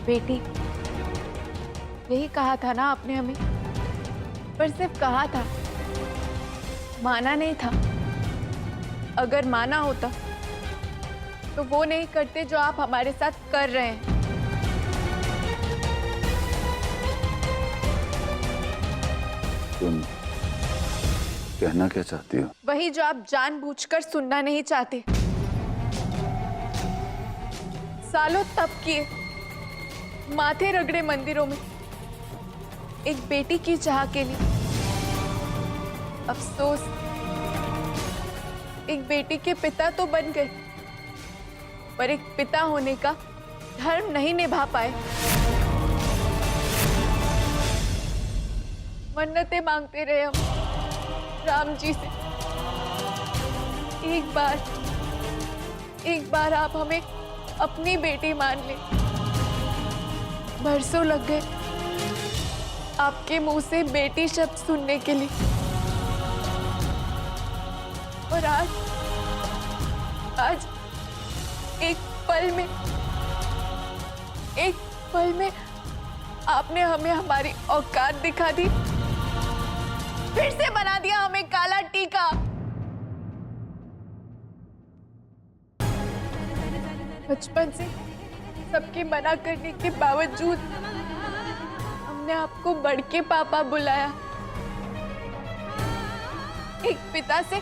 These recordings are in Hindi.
बेटी, यही कहा था ना आपने हमें, पर सिर्फ कहा था, माना नहीं था। अगर माना होता तो वो नहीं करते जो आप हमारे साथ कर रहे हैं। तुम कहना क्या चाहती हो? वही जो आप जानबूझकर सुनना नहीं चाहते। सालों तप किए, माथे रगड़े मंदिरों में एक बेटी की चाह के लिए। अफसोस, एक बेटी के पिता तो बन गए, पर एक पिता होने का धर्म नहीं निभा पाए। मन्नतें मांगते रहे हम राम जी से, एक बार आप हमें अपनी बेटी मान ले। बरसों लग गए आपके मुंह से बेटी शब्द सुनने के लिए, और आज एक पल में आपने हमें हमारी औकात दिखा दी। फिर से बना दिया हमें काला टीका। बचपन से सबके मना करने के बावजूद हमने आपको बड़के पापा बुलाया, एक पिता से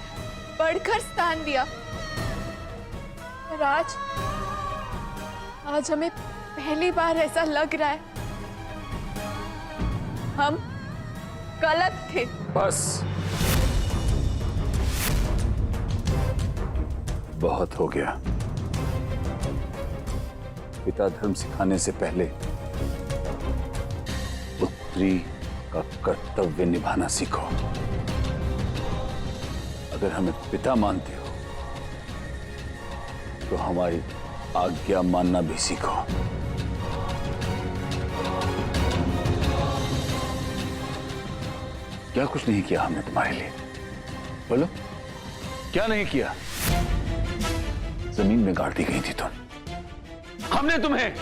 बढ़कर स्थान दिया। और आज हमें पहली बार ऐसा लग रहा है हम गलत थे। बस, बहुत हो गया। पिता धर्म सिखाने से पहले पुत्री का कर्तव्य निभाना सीखो। अगर हमें पिता मानते हो तो हमारी आज्ञा मानना भी सीखो। क्या कुछ नहीं किया हमने तुम्हारे लिए? बोलो, क्या नहीं किया? जमीन में गाड़ दी गई थी तुम, हमने तुम्हें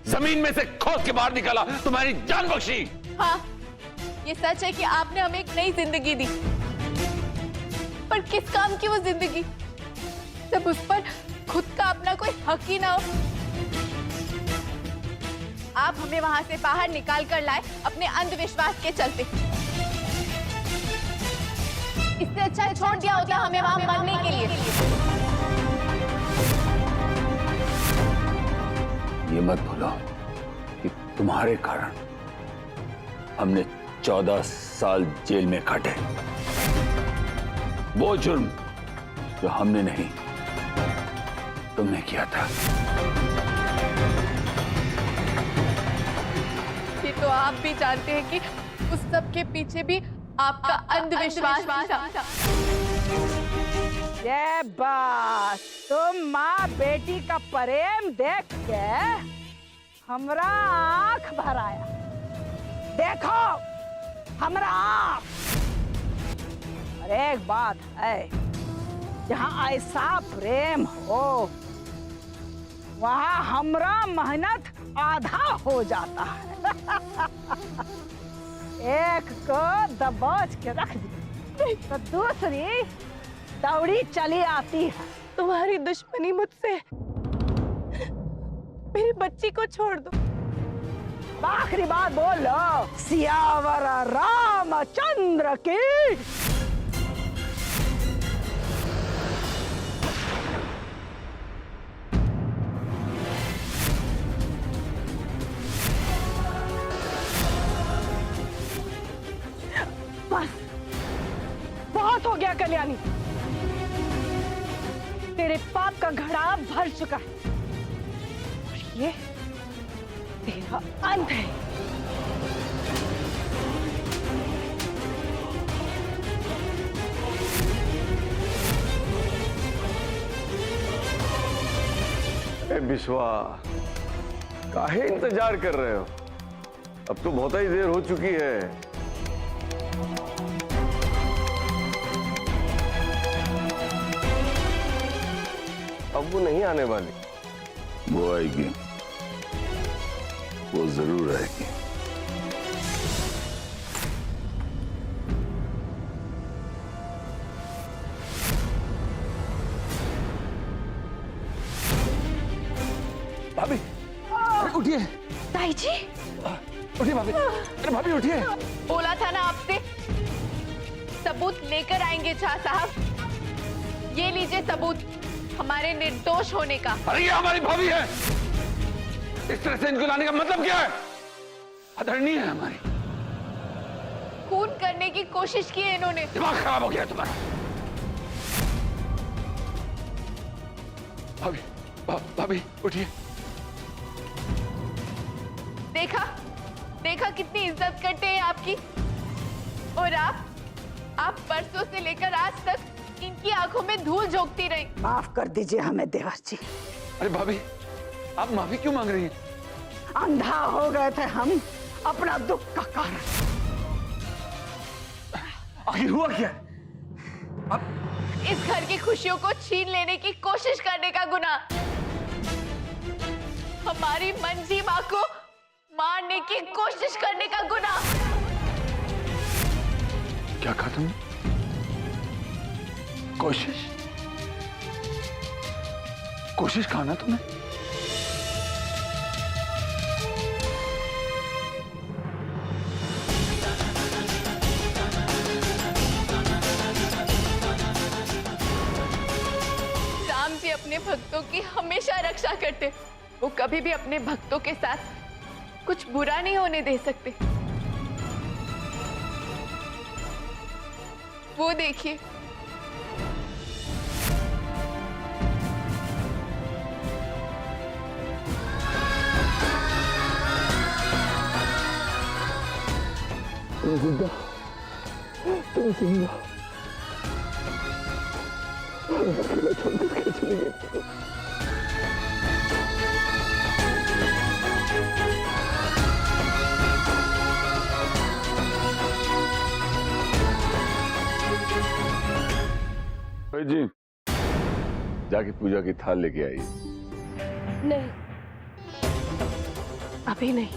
जमीन में से खोद के बाहर निकाला, तुम्हारी जान बख्शी। हाँ, ये सच है कि आपने हमें एक नई जिंदगी दी, पर किस काम की वो जिंदगी जब उस पर खुद का अपना कोई हक ही ना हो। आप हमें वहां से बाहर निकाल कर लाए अपने अंधविश्वास के चलते। इससे अच्छा छोड़ दिया होता हमें वहां मरने के लिए। ये मत भूलो कि तुम्हारे कारण हमने 14 साल जेल में काटे। वो जुर्म जो हमने नहीं, तुमने किया था। ये तो आप भी जानते हैं कि उस सब के पीछे भी आपका अंधविश्वास था। ये बात तुम माँ बेटी का प्रेम देख के हमरा आँख भर आया। देखो हमरा आँख। और एक बात है, जहाँ ऐसा प्रेम हो वहाँ हमरा मेहनत आधा हो जाता है। एक को दबोच के रख दी तो दूसरी दौड़ी चली आती है। तुम्हारी दुश्मनी मुझसे, मेरी बच्ची को छोड़ दो। आखिरी बात बोलो, सियावर रामचंद्र की। बस बहुत हो गया कल्याणी, तेरे पाप का घड़ा भर चुका है और ये तेरा अंत है। बिश्वा, काहे इंतजार कर रहे हो? अब तो बहुत ही देर हो चुकी है। अब वो नहीं आने वाली। वो आएगी, वो जरूर रहेगी। भाभी, अरे उठिए। ताई जी, उठिए भाभी। अरे भाभी उठिए। बोला था ना आपसे, सबूत लेकर आएंगे शाह साहब। ये लीजिए सबूत हमारे निर्दोष होने का। अरे ये हमारी भाभी है, इस तरह से इनको लाने का मतलब क्या है? आदरणीय है हमारी। खून करने की कोशिश की है इन्होंने। दिमाग खराब हो गया तुम्हारा। भाभी, भाभी उठिए। देखा देखा कितनी इज्जत करते हैं आपकी। और आप परसों से लेकर आज तक इनकी आंखों में धूल झोंकती रही। माफ कर दीजिए हमें देवर जी। अरे भाभी, आप माफी क्यों मांग रही हैं? अंधा हो गए थे हम अपना दुख का कारण। आखिर हुआ क्या? इस घर की खुशियों को छीन लेने की कोशिश करने का गुनाह, हमारी मंजी माँ को मारने की कोशिश करने का गुनाह। क्या कहा तुमने? कोशिश कहा ना तुमने? राम जी अपने भक्तों की हमेशा रक्षा करते। वो कभी भी अपने भक्तों के साथ कुछ बुरा नहीं होने दे सकते। वो देखिए, तुम जिंदा अकेला छोड़कर के चली गई। जी, जाके पूजा की थाल लेके आई। नहीं, अभी नहीं।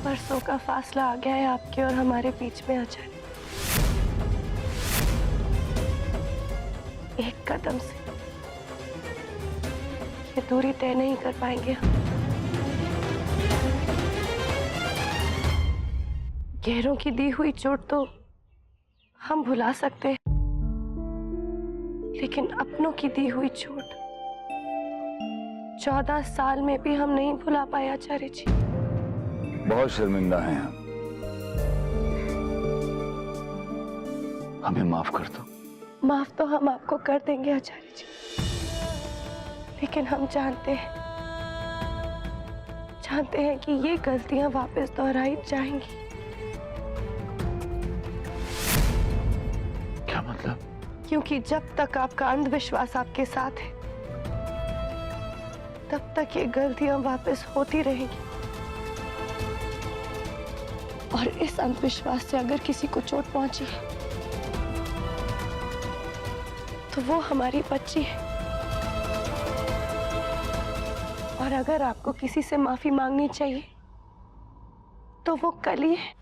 परसों का फासला आ गया है आपके और हमारे बीच में अचानक। एक कदम से ये दूरी तय नहीं कर पाएंगे हम। गैरों की दी हुई चोट तो हम भुला सकते हैं, लेकिन अपनों की दी हुई चोट 14 साल में भी हम नहीं भुला पाए आचार्य जी। बहुत शर्मिंदा हैं हम। हमें माफ कर दो। माफ तो हम आपको कर देंगे आचार्य जी, लेकिन हम जानते हैं कि ये गलतियां वापस दोहराई जाएंगी। क्या मतलब? क्योंकि जब तक आपका अंधविश्वास आपके साथ है, तब तक ये गलतियां वापस होती रहेंगी। और इस अंधविश्वास से अगर किसी को चोट पहुंची है, तो वो हमारी बच्ची है। और अगर आपको किसी से माफी मांगनी चाहिए, तो वो कल ही है।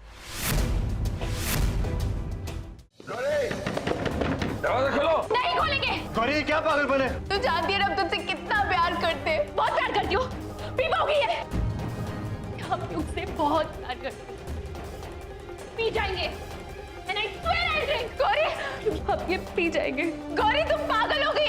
दरवाजा खोलो। नहीं खोलेंगे। गौरी क्या पागल बने? तू जानती है ना, हम तुझसे कितना प्यार करते हैं। बहुत प्यार करती हो। पी पाओगी ये? हम तुझसे बहुत प्यार करते हैं। पी जाएंगे। And I swear I'll drink. Gauri, अब ये पी जाएंगे। गौरी, तुम पागल हो गई